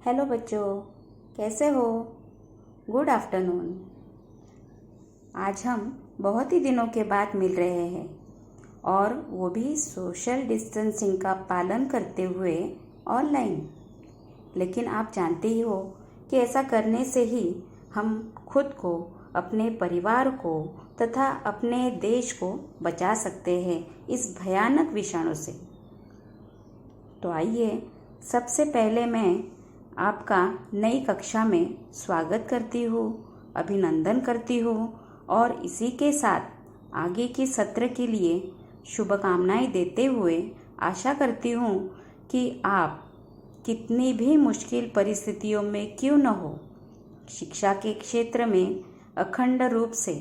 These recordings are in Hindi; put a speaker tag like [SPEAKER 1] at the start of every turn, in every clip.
[SPEAKER 1] हेलो बच्चों, कैसे हो? Good afternoon. आज हम बहुत ही दिनों के बाद मिल रहे हैं और वो भी सोशल डिस्टेंसिंग का पालन करते हुए ऑनलाइन। लेकिन आप जानते ही हो कि ऐसा करने से ही हम खुद को, अपने परिवार को तथा अपने देश को बचा सकते हैं इस भयानक विषाणु से। तो आइए, सबसे पहले मैं आपका नई कक्षा में स्वागत करती हूँ, अभिनंदन करती हूँ और इसी के साथ आगे के सत्र के लिए शुभकामनाएं देते हुए आशा करती हूँ कि आप कितनी भी मुश्किल परिस्थितियों में क्यों न हो, शिक्षा के क्षेत्र में अखंड रूप से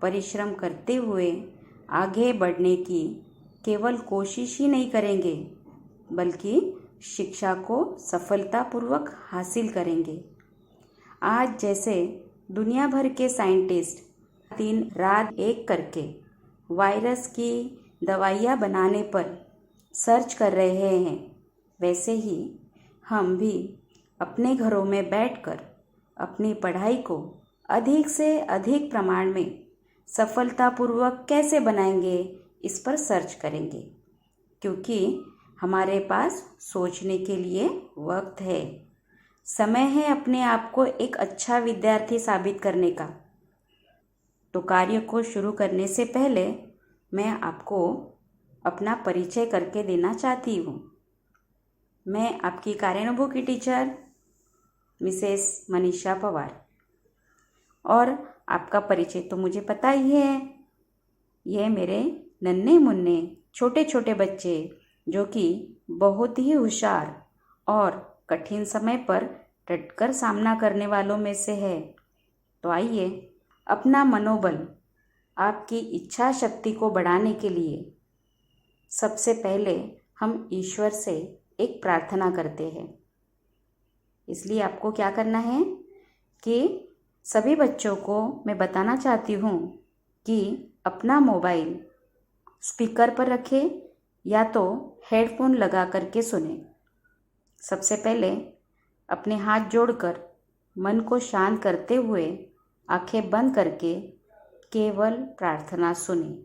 [SPEAKER 1] परिश्रम करते हुए आगे बढ़ने की केवल कोशिश ही नहीं करेंगे, बल्कि शिक्षा को सफलतापूर्वक हासिल करेंगे। आज जैसे दुनिया भर के साइंटिस्ट दिन रात एक करके वायरस की दवाइयाँ बनाने पर सर्च कर रहे हैं, वैसे ही हम भी अपने घरों में बैठकर अपनी पढ़ाई को अधिक से अधिक प्रमाण में सफलतापूर्वक कैसे बनाएंगे, इस पर सर्च करेंगे, क्योंकि हमारे पास सोचने के लिए वक्त है, समय है अपने आप को एक अच्छा विद्यार्थी साबित करने का। तो कार्य को शुरू करने से पहले मैं आपको अपना परिचय करके देना चाहती हूँ। मैं आपकी कार्यानुभव की टीचर मिसेस मनीषा पवार। और आपका परिचय तो मुझे पता ही है, यह मेरे नन्हे मुन्ने छोटे छोटे बच्चे जो कि बहुत ही होशियार और कठिन समय पर डटकर सामना करने वालों में से है। तो आइए, अपना मनोबल, आपकी इच्छा शक्ति को बढ़ाने के लिए सबसे पहले हम ईश्वर से एक प्रार्थना करते हैं। इसलिए आपको क्या करना है कि सभी बच्चों को मैं बताना चाहती हूँ कि अपना मोबाइल स्पीकर पर रखें या तो हेडफोन लगा करके सुने। सबसे पहले अपने हाथ जोड़कर मन को शांत करते हुए आंखें बंद करके केवल प्रार्थना सुने।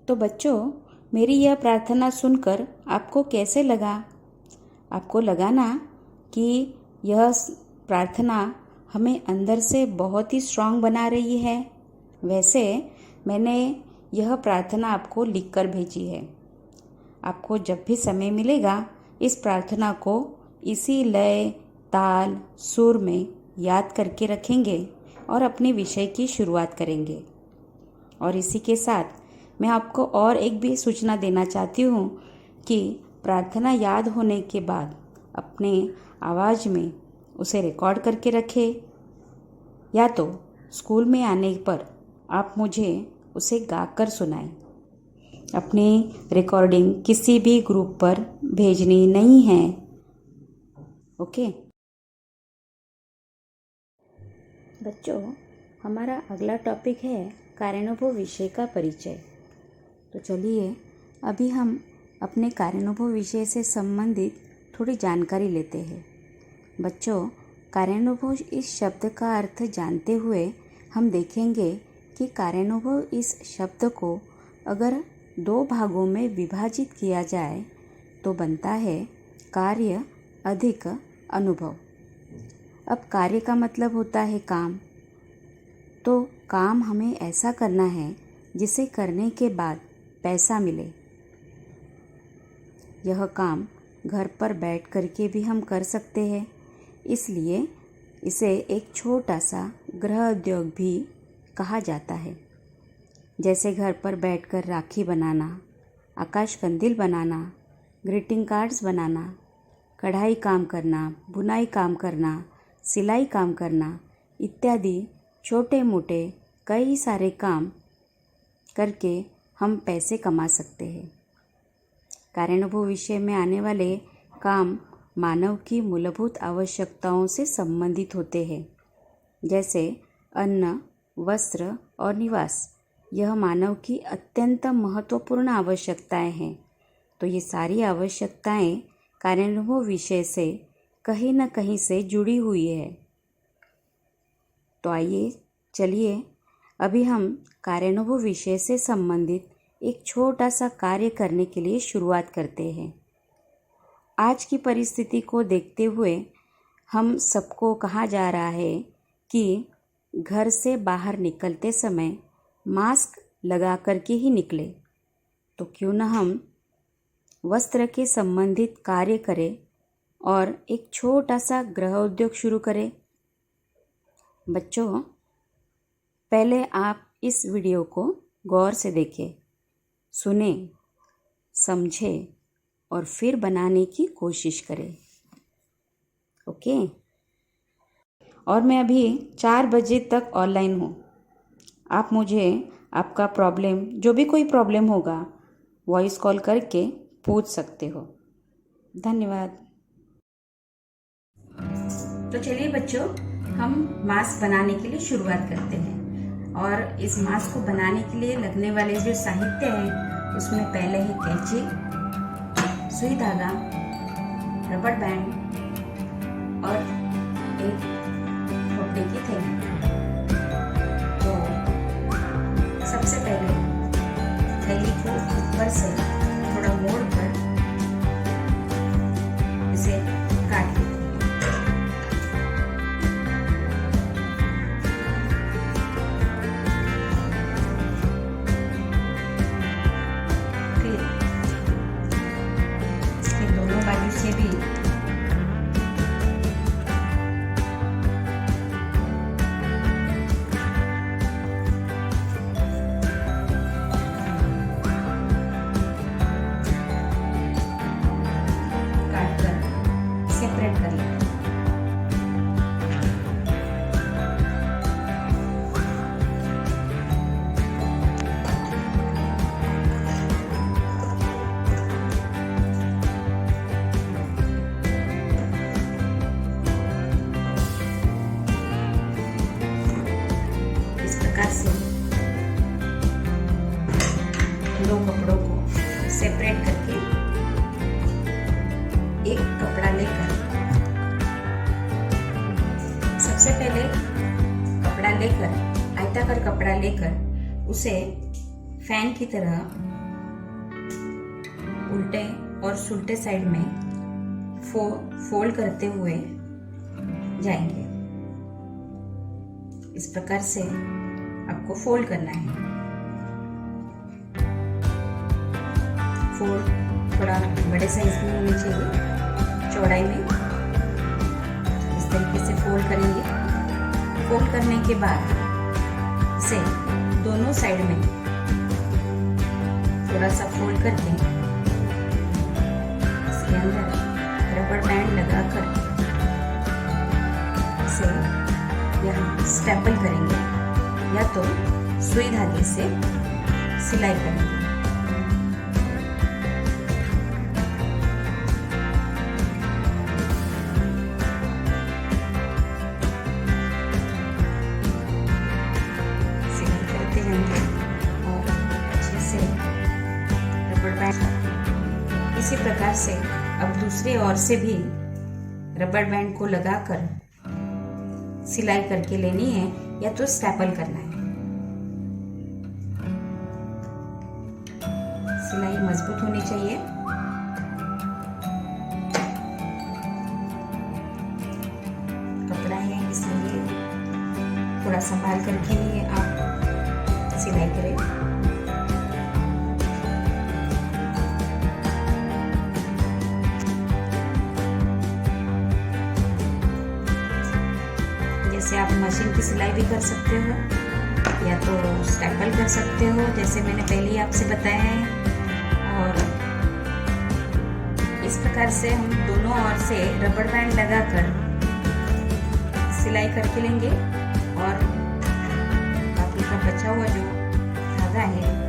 [SPEAKER 1] तो बच्चों, मेरी यह प्रार्थना सुनकर आपको कैसे लगा? आपको लगा ना कि यह प्रार्थना हमें अंदर से बहुत ही स्ट्रांग बना रही है? वैसे मैंने यह प्रार्थना आपको लिखकर भेजी है। आपको जब भी समय मिलेगा इस प्रार्थना को इसी लय, ताल, सुर में याद करके रखेंगे और अपने विषय की शुरुआत करेंगे। और इसी के साथ मैं आपको और एक भी सूचना देना चाहती हूँ कि प्रार्थना याद होने के बाद अपने आवाज़ में उसे रिकॉर्ड करके रखें, या तो स्कूल में आने पर आप मुझे उसे गाकर सुनाएं। अपनी रिकॉर्डिंग किसी भी ग्रुप पर भेजनी नहीं है। ओके बच्चों, हमारा अगला टॉपिक है कार्यानुभव विषय का परिचय। तो चलिए अभी हम अपने कार्यानुभव विषय से संबंधित थोड़ी जानकारी लेते हैं। बच्चों, कार्यानुभव इस शब्द का अर्थ जानते हुए हम देखेंगे कि कार्यानुभव इस शब्द को अगर 2 भागों में विभाजित किया जाए तो बनता है कार्य अधिक अनुभव। अब कार्य का मतलब होता है काम। तो काम हमें ऐसा करना है जिसे करने के बाद पैसा मिले। यह काम घर पर बैठ करके भी हम कर सकते हैं, इसलिए इसे एक छोटा सा गृह उद्योग भी कहा जाता है। जैसे घर पर बैठकर राखी बनाना, आकाश कंदील बनाना, ग्रीटिंग कार्ड्स बनाना, कढ़ाई काम करना, बुनाई काम करना, सिलाई काम करना इत्यादि छोटे मोटे कई सारे काम करके हम पैसे कमा सकते हैं। कार्यानुभव विषय में आने वाले काम मानव की मूलभूत आवश्यकताओं से संबंधित होते हैं, जैसे अन्न, वस्त्र और निवास। यह मानव की अत्यंत महत्वपूर्ण आवश्यकताएं हैं। तो ये सारी आवश्यकताएं कार्यानुभव विषय से कहीं न कहीं से जुड़ी हुई है। तो आइए चलिए अभी हम कार्यानुभव विषय से संबंधित एक छोटा सा कार्य करने के लिए शुरुआत करते हैं। आज की परिस्थिति को देखते हुए हम सबको कहा जा रहा है कि घर से बाहर निकलते समय मास्क लगा करके ही निकले। तो क्यों न हम वस्त्र के संबंधित कार्य करें और एक छोटा सा गृह उद्योग शुरू करें। बच्चों, पहले आप इस वीडियो को गौर से देखें, सुने, समझे और फिर बनाने की कोशिश करें। ओके? और मैं अभी 4 बजे तक ऑनलाइन हूँ। आप मुझे आपका प्रॉब्लम, जो भी कोई प्रॉब्लम होगा, वॉइस कॉल करके पूछ सकते हो। धन्यवाद। तो चलिए बच्चों, हम मास्क बनाने के लिए शुरुआत करते हैं। और इस मास्क को बनाने के लिए लगने वाले जो साहित्य है उसमें पहले है कैंची, सुई धागा, रबड़ बैंड और एक कपड़े की थैली। तो सबसे पहले थैली को ऊपर से थोड़ा मोड़ कर इसे काट लें। से भी काट कर सेपरेट कर लेते हैं। से 2 कपड़ों को सेपरेट करके एक कपड़ा लेकर, सबसे पहले कपड़ा लेकर, आयताकार कपड़ा लेकर उसे फैन की तरह उल्टे और सुलटे साइड में फोल्ड करते हुए जाएंगे। इस प्रकार से आपको फोल्ड करना है। फोल्ड थोड़ा बड़े साइज में होनी चाहिए, चौड़ाई में। इस तरीके से फोल्ड करेंगे। फोल्ड करने के बाद इसे दोनों साइड में थोड़ा सा फोल्ड करके इसके अंदर रबर बैंड लगाकर इसे यहाँ स्टेपल करेंगे या तो सुई धागे से सिलाई करेंगे। सिलाई करते जाएंगे और अच्छे से रबर बैंड इसी प्रकार से अब दूसरे ओर से भी रबर बैंड को लगाकर सिलाई करके लेनी है या तो स्टेपल करना है। सिलाई मजबूत होनी चाहिए। कपड़ा है इसलिए थोड़ा संभाल करके ही आप सिलाई करें। जैसे आप मशीन की सिलाई भी कर सकते हो या तो स्टेपल कर सकते हो, जैसे मैंने पहले ही आपसे बताया है। और इस प्रकार से हम दोनों ओर से रबर बैंड लगाकर सिलाई करके लेंगे और बाकी का बचा हुआ जो धागा है